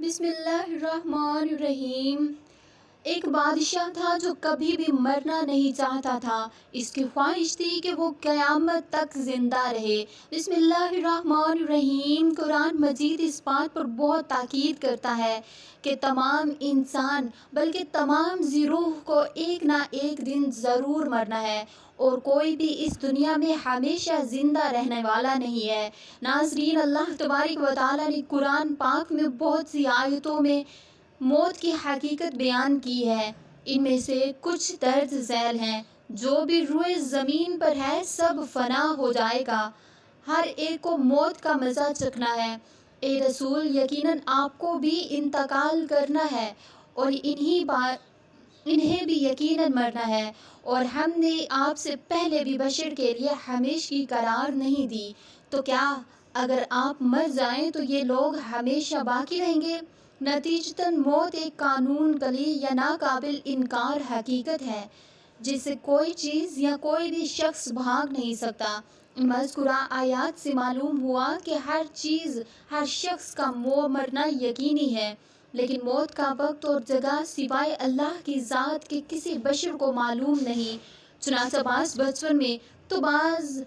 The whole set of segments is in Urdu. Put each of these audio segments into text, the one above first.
بسم اللہ الرحمن الرحیم۔ ایک بادشاہ تھا جو کبھی بھی مرنا نہیں چاہتا تھا۔ اس کی خواہش تھی کہ وہ قیامت تک زندہ رہے۔ بسم اللہ الرحمن الرحیم۔ قرآن مجید اس بات پر بہت تاکید کرتا ہے کہ تمام انسان بلکہ تمام روح کو ایک نہ ایک دن ضرور مرنا ہے، اور کوئی بھی اس دنیا میں ہمیشہ زندہ رہنے والا نہیں ہے۔ ناظرین، اللہ تبارک و تعالیٰ نے قرآن پاک میں بہت سی آیتوں میں موت کی حقیقت بیان کی ہے۔ ان میں سے کچھ درج ذیل ہیں: جو بھی روئے زمین پر ہے سب فنا ہو جائے گا، ہر ایک کو موت کا مزہ چکھنا ہے۔ اے رسول، یقیناً آپ کو بھی انتقال کرنا ہے، اور انہیں بھی یقیناً مرنا ہے، اور ہم نے آپ سے پہلے بھی بشر کے لیے ہمیشگی قرار نہیں دی، تو کیا اگر آپ مر جائیں تو یہ لوگ ہمیشہ باقی رہیں گے؟ نتیجتاً موت ایک قانون کلی یا ناقابل انکار حقیقت ہے جس سے کوئی چیز یا کوئی بھی شخص بھاگ نہیں سکتا۔ ان مذکورہ آیات سے معلوم ہوا کہ ہر چیز، ہر شخص کا مرنا یقینی ہے، لیکن موت کا وقت اور جگہ سوائے اللہ کی ذات کے کسی بشر کو معلوم نہیں۔ چنانچہ بعض بچپن میں تو بعض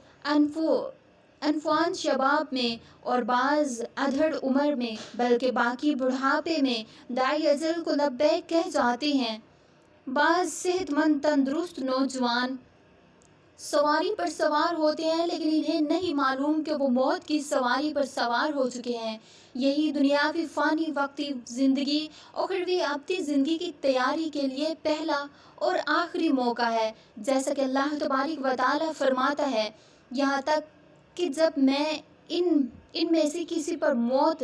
انفوان شباب میں اور بعض ادھڑ عمر میں، بلکہ باقی بڑھاپے میں داعی اجل کو لبیک کہہ جاتے ہیں۔ بعض صحت مند تندرست نوجوان سواری پر سوار ہوتے ہیں، لیکن انہیں نہیں معلوم کہ وہ موت کی سواری پر سوار ہو چکے ہیں۔ یہی دنیاوی فانی وقتی زندگی اخروی ابدی زندگی کی تیاری کے لیے پہلا اور آخری موقع ہے۔ جیسا کہ اللہ تبارک و تعالیٰ فرماتا ہے، یہاں تک کہ جب میں ان میں سے کسی پر موت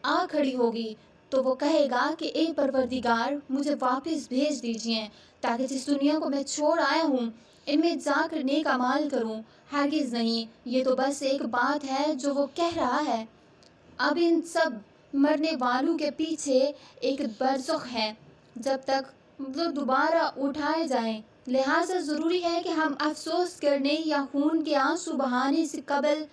آ کھڑی ہوگی تو وہ کہے گا کہ اے پروردگار، مجھے واپس بھیج دیجیے تاکہ جس دنیا کو میں چھوڑ آیا ہوں ان میں جا کر نیک اعمال کروں۔ ہرگز نہیں، یہ تو بس ایک بات ہے جو وہ کہہ رہا ہے۔ اب ان سب مرنے والوں کے پیچھے ایک برزخ ہے جب تک وہ دوبارہ اٹھائے جائیں، لہٰذا ضروری ہے کہ ہم افسوس کرنے یا خون کے آنسو بہانے سے قبل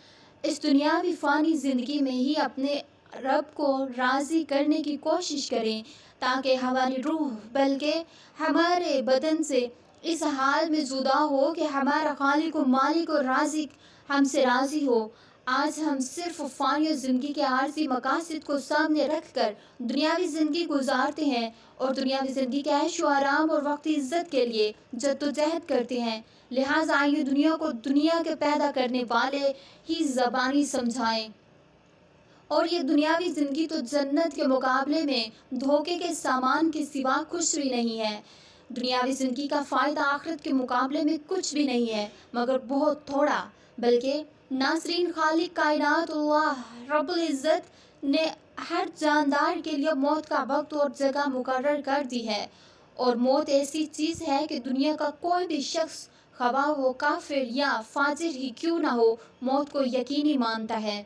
اس دنیاوی فانی زندگی میں ہی اپنے رب کو راضی کرنے کی کوشش کریں، تاکہ ہماری روح بلکہ ہمارے بدن سے اس حال میں جدا ہو کہ ہمارا خالق و مالک و رازق ہم سے راضی ہو۔ آج ہم صرف فانی زندگی کے عارضی مقاصد کو سامنے رکھ کر دنیاوی زندگی گزارتے ہیں، اور دنیاوی زندگی کے عیش و آرام اور وقتی عزت کے لیے جدوجہد کرتے ہیں۔ لہٰذا آئیے دنیا کو دنیا کے پیدا کرنے والے ہی زبانی سمجھائیں، اور یہ دنیاوی زندگی تو جنت کے مقابلے میں دھوکے کے سامان کے سوا کچھ بھی نہیں ہے۔ دنیاوی زندگی کا فائدہ آخرت کے مقابلے میں کچھ بھی نہیں ہے، مگر بہت تھوڑا۔ بلکہ ناظرین، خالق کائنات اللہ رب العزت نے ہر جاندار کے لیے موت کا وقت اور جگہ مقرر کر دی ہے، اور موت ایسی چیز ہے کہ دنیا کا کوئی بھی شخص، خواہ وہ کافر یا فاجر ہی کیوں نہ ہو، موت کو یقینی مانتا ہے۔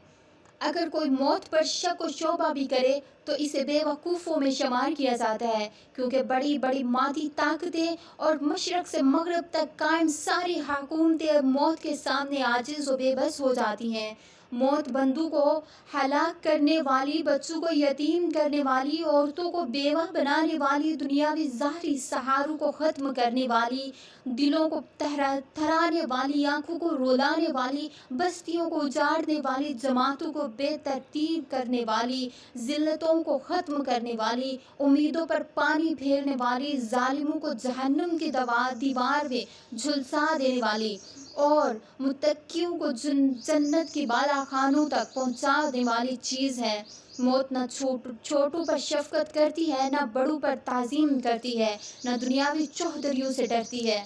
اگر کوئی موت پر شک و شبہ بھی کرے تو اسے بے وقوفوں میں شمار کیا جاتا ہے، کیونکہ بڑی بڑی مادی طاقتیں اور مشرق سے مغرب تک قائم ساری حکومتیں موت کے سامنے عاجز و بے بس ہو جاتی ہیں۔ موت بندوں کو ہلاک کرنے والی، بچوں کو یتیم کرنے والی، عورتوں کو بیوہ بنانے والی، دنیاوی ظاہری سہاروں کو ختم کرنے والی، دلوں کو تھرانے والی، آنکھوں کو رلانے والی، بستیوں کو اجاڑنے والی، جماعتوں کو بے ترتیب کرنے والی، ذلتوں کو ختم کرنے والی، امیدوں پر پانی پھیرنے والی، ظالموں کو جہنم کی دیوار میں جھلسا دینے والی، اور متقیوں کو جنت کی بالا خانوں تک پہنچا دینے والی چیز ہے۔ موت نہ چھوٹوں پر شفقت کرتی ہے، نہ بڑوں پر تعظیم کرتی ہے، نہ دنیاوی چوہدریوں سے ڈرتی ہے،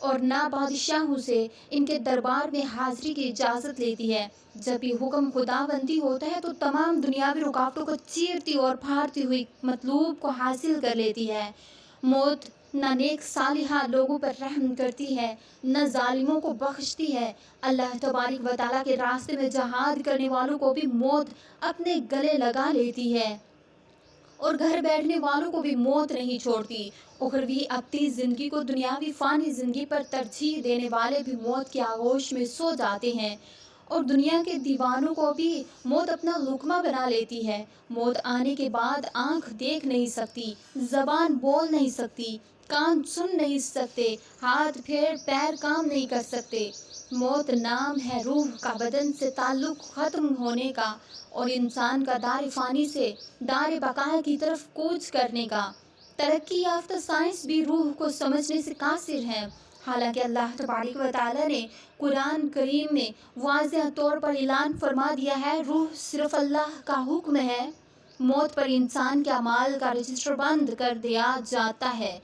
اور نہ بادشاہوں سے ان کے دربار میں حاضری کی اجازت لیتی ہے۔ جب یہ حکم خداوندی ہوتا ہے تو تمام دنیاوی رکاوٹوں کو چیرتی اور پھاڑتی ہوئی مطلوب کو حاصل کر لیتی ہے۔ موت نہ نیک صالحہ لوگوں پر رحم کرتی ہے، نہ ظالموں کو بخشتی ہے۔ اللہ تبارک و تعالیٰ کے راستے میں جہاد کرنے والوں کو بھی موت اپنے گلے لگا لیتی ہے، اور گھر بیٹھنے والوں کو بھی موت نہیں چھوڑتی۔ اخروی ابدی زندگی کو دنیاوی فانی زندگی پر ترجیح دینے والے بھی موت کی آغوش میں سو جاتے ہیں، اور دنیا کے دیوانوں کو بھی موت اپنا لقمہ بنا لیتی ہے۔ موت آنے کے بعد آنکھ دیکھ نہیں سکتی، زبان بول نہیں سکتی، کان سن نہیں سکتے، ہاتھ پیر کام نہیں کر سکتے۔ موت نام ہے روح کا بدن سے تعلق ختم ہونے کا اور انسان کا دار فانی سے دار بقا کی طرف کوچ کرنے کا۔ ترقی یافتہ سائنس بھی روح کو سمجھنے سے قاصر ہے، حالانکہ اللہ تبارک و تعالیٰ نے قرآن کریم میں واضح طور پر اعلان فرما دیا ہے، روح صرف اللہ کا حکم ہے۔ موت پر انسان کے اعمال کا رجسٹر بند کر دیا جاتا ہے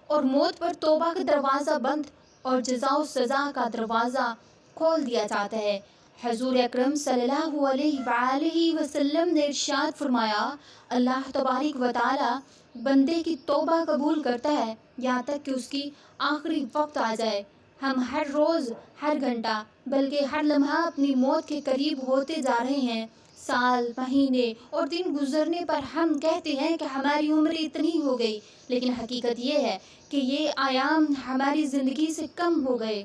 اور موت پر توبہ کا دروازہ بند اور جزا و سزا کا دروازہ کھول دیا جاتا ہے۔ حضور اکرم صلی اللہ علیہ وآلہ وسلم نے ارشاد فرمایا، اللہ تبارک و تعالیٰ بندے کی توبہ قبول کرتا ہے یہاں تک کہ اس کی آخری وقت آ جائے۔ ہم ہر روز، ہر گھنٹہ، بلکہ ہر لمحہ اپنی موت کے قریب ہوتے جا رہے ہیں۔ سال، مہینے اور دن گزرنے پر ہم کہتے ہیں کہ ہماری عمر اتنی ہو گئی، لیکن حقیقت یہ ہے کہ یہ ایام ہماری زندگی سے کم ہو گئے۔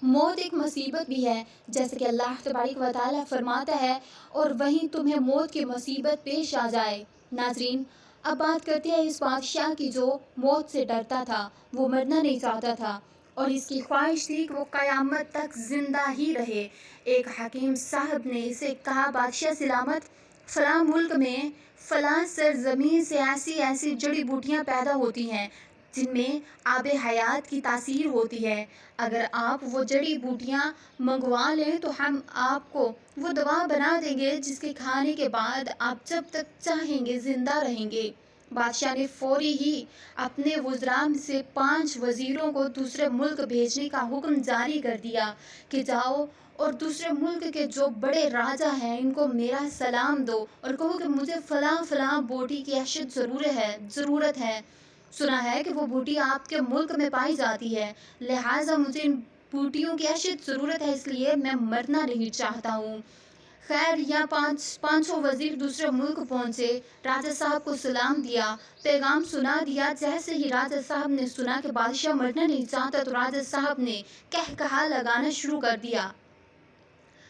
موت ایک مصیبت بھی ہے، جیسے کہ اللہ تبارک و تعالیٰ فرماتا ہے، اور وہیں تمہیں موت کی مصیبت پیش آ جائے۔ ناظرین، اب بات کرتے ہیں اس بادشاہ کی جو موت سے ڈرتا تھا، وہ مرنا نہیں چاہتا تھا اور اس کی خواہش تھی کہ وہ قیامت تک زندہ ہی رہے۔ ایک حکیم صاحب نے اسے کہا، بادشاہ سلامت، فلاں ملک میں فلاں سرزمین سے ایسی جڑی بوٹیاں پیدا ہوتی ہیں جن میں آب حیات کی تاثیر ہوتی ہے۔ اگر آپ وہ جڑی بوٹیاں منگوا لیں تو ہم آپ کو وہ دوا بنا دیں گے جس کے کھانے کے بعد آپ جب تک چاہیں گے زندہ رہیں گے۔ بادشاہ نے فوری ہی اپنے وزراء سے 5 وزیروں کو دوسرے ملک بھیجنے کا حکم جاری کر دیا کہ جاؤ اور دوسرے ملک کے جو بڑے راجا ہیں ان کو میرا سلام دو اور کہو کہ مجھے فلاں بوٹی کی اشد ضرورت ہے۔ سنا ہے کہ وہ بوٹی آپ کے ملک میں پائی جاتی ہے، لہٰذا مجھے ان بوٹیوں کی اشد ضرورت ہے، اس لیے میں مرنا نہیں چاہتا ہوں۔ خیر، یا 500 وزیر دوسرے ملک پہنچے، راجہ صاحب کو سلام دیا، پیغام سنا دیا۔ جیسے ہی راجہ صاحب نے سنا کہ بادشاہ مرنا نہیں چاہتا تو راجہ صاحب نے کہا لگانا شروع کر دیا،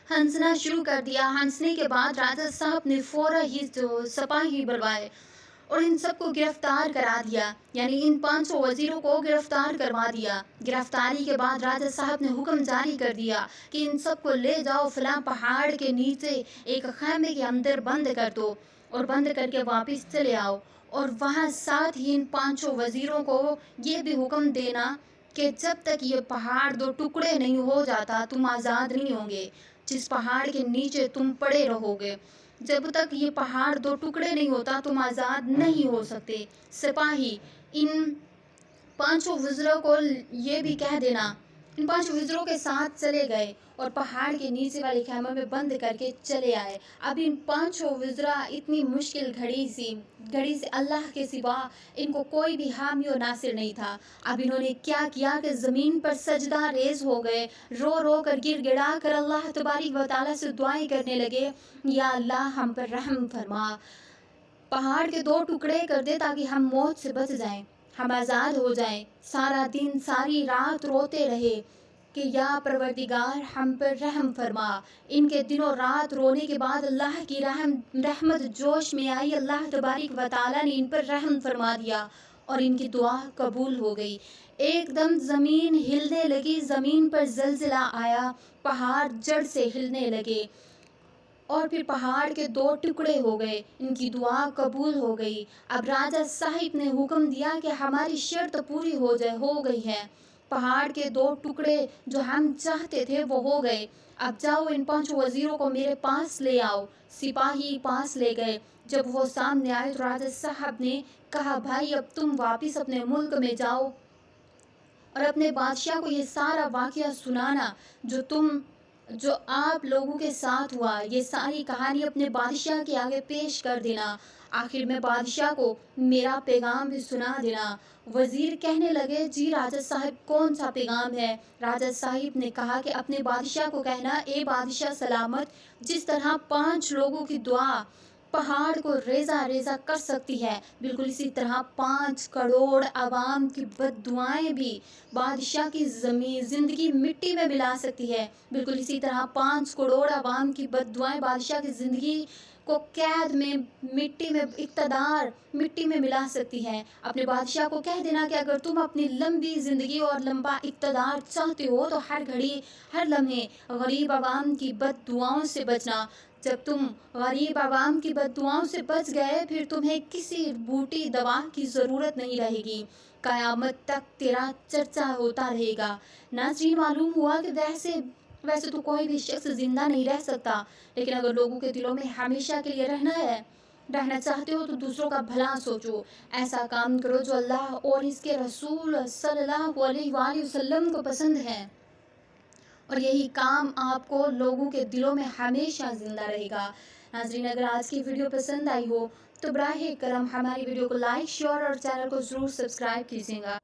ہنسنا شروع کر دیا۔ ہنسنے کے بعد راجہ صاحب نے فوراً ہی سپاہی بلوائے اور ان سب کو گرفتار کرا دیا، یعنی ان 500 وزیروں کو گرفتار کروا دیا۔ گرفتاری کے بعد راجہ صاحب نے حکم جاری کر دیا کہ ان سب کو لے جاؤ فلاں پہاڑ کے نیچے ایک خیمے کے اندر بند کر دو اور بند کر کے واپس چلے آؤ، اور وہاں ساتھ ہی ان 500 وزیروں کو یہ بھی حکم دینا کہ جب تک یہ پہاڑ 2 ٹکڑے نہیں ہو جاتا تم آزاد نہیں ہوں گے۔ جس پہاڑ کے نیچے تم پڑے رہو گے، جب تک یہ پہاڑ 2 ٹکڑے نہیں ہوتا تم آزاد نہیں ہو سکتے۔ سپاہی ان 500 وزراء کو یہ بھی کہہ دینا۔ ان 500 وزراء کے ساتھ چلے گئے اور پہاڑ کے نیچے والے خیمے میں بند کر کے چلے آئے۔ اب ان 500 وزراء اتنی مشکل گھڑی سے اللہ کے سوا ان کو کوئی بھی حامی و ناصر نہیں تھا۔ اب انہوں نے کیا کیا کہ زمین پر سجدہ ریز ہو گئے، رو رو کر گر گڑا کر اللہ تبارک و تعالیٰ سے دعائیں کرنے لگے، یا اللہ ہم پر رحم فرما، پہاڑ کے 2 ٹکڑے کر دے تاکہ ہم موت سے بچ جائیں، ہم آزاد ہو جائیں۔ سارا دن ساری رات روتے رہے کہ یا پروردگار ہم پر رحم فرما۔ ان کے دن و رات رونے کے بعد اللہ کی رحمت جوش میں آئی، اللہ تبارک و تعالیٰ نے ان پر رحم فرما دیا اور ان کی دعا قبول ہو گئی۔ ایک دم زمین ہلنے لگی، زمین پر زلزلہ آیا، پہاڑ جڑ سے ہلنے لگے اور پھر پہاڑ کے 2 ٹکڑے ہو گئے، ان کی دعا قبول ہو گئی۔ اب راجہ صاحب نے حکم دیا کہ ہماری شرط پوری ہو گئی ہے، پہاڑ کے 2 ٹکڑے جو ہم چاہتے تھے وہ ہو گئے، اب جاؤ ان 500 وزیروں کو میرے پاس لے آؤ۔ سپاہی پاس لے گئے، جب وہ سامنے آئے تو راجہ صاحب نے کہا، بھائی اب تم واپس اپنے ملک میں جاؤ اور اپنے بادشاہ کو یہ سارا واقعہ سنانا جو آپ لوگوں کے ساتھ ہوا، یہ ساری کہانی اپنے بادشاہ کے آگے پیش کر دینا، آخر میں بادشاہ کو میرا پیغام بھی سنا دینا۔ وزیر کہنے لگے، جی راجہ صاحب کون سا پیغام ہے؟ راجہ صاحب نے کہا کہ اپنے بادشاہ کو کہنا، اے بادشاہ سلامت، جس طرح 5 لوگوں کی دعا پہاڑ کو ریزہ ریزہ کر سکتی ہے، بالکل اسی طرح 5 کروڑ عوام کی بد دعائیں بھی بادشاہ کی زندگی مٹی میں ملا سکتی ہے، بالکل اسی طرح 5 کروڑ عوام کی بد دعائیں بادشاہ کی زندگی کو قید میں مٹی میں اقتدار مٹی میں ملا سکتی ہے۔ اپنے بادشاہ کو کہہ دینا کہ اگر تم اپنی لمبی زندگی اور لمبا اقتدار چاہتے ہو تو ہر گھڑی ہر لمحے غریب عوام کی بد دعاؤں سے بچنا۔ جب تم غریب عوام کی بد دعاؤں سے بچ گئے پھر تمہیں کسی بوٹی دوا کی ضرورت نہیں رہے گی، قیامت تک تیرا چرچا ہوتا رہے گا۔ ناظرین، معلوم ہوا کہ ویسے تو کوئی بھی شخص زندہ نہیں رہ سکتا، لیکن اگر لوگوں کے دلوں میں ہمیشہ کے لیے رہنا چاہتے ہو تو دوسروں کا بھلا سوچو، ایسا کام کرو جو اللہ اور اس کے رسول صلی اللہ علیہ وآلہ وسلم کو پسند ہے، اور یہی کام آپ کو لوگوں کے دلوں میں ہمیشہ زندہ رہے گا۔ ناظرین، اگر آج کی ویڈیو پسند آئی ہو تو براہ کرم ہماری ویڈیو کو لائک، شیئر اور چینل کو ضرور سبسکرائب کیجیے گا۔